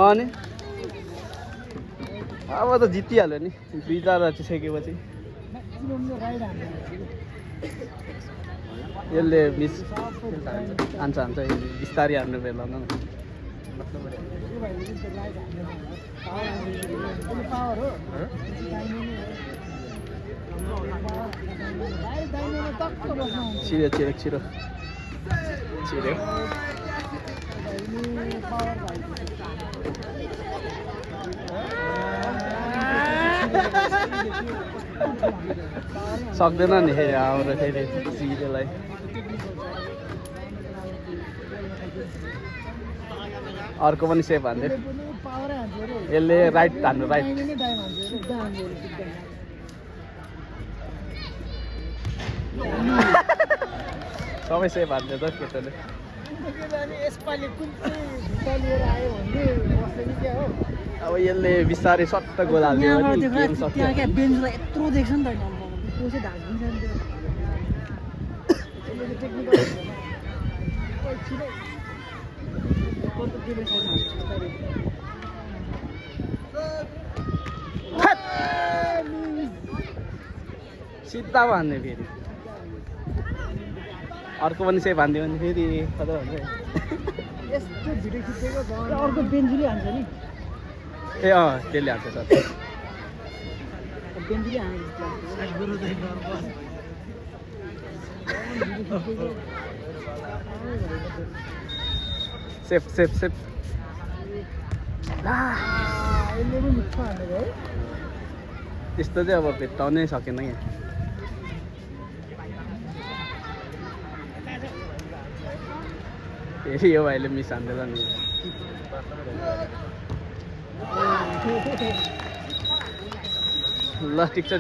अनि अब त जितिहाल्यो नि 2-4 रचिसकेपछि यसले मिस हान्छ बिस्तारै हान्नु बेला न छिरो छिरो छिरो छिरो सक्दैन नि फेरि आएर फेरि सिधैलाई अर्को पनि सेफ हान्थ्यो यसले राइट हान्नु राइट सबै सेफ हान्थ्यो त केटाले अब यसले बिस्तारै सट्ट गोल हाल्यो भने गेम सक्यो बेन्चलाई यत्रो देख्छ नि सिधा हान्ने फेरि अर्को पनि सेफ हान्दियो भने फेरि खतरा हुन्छ अर्को बेन्चुले हान्छ नि ए त्यसले हान्छ सर बेन्चुले सेफ सेफ सेफ त्यस्तो चाहिँ अब भेट्टाउनै सकेन यहाँ फेरि यो भाइले मिस हान्दैछ नि ल ठिक छ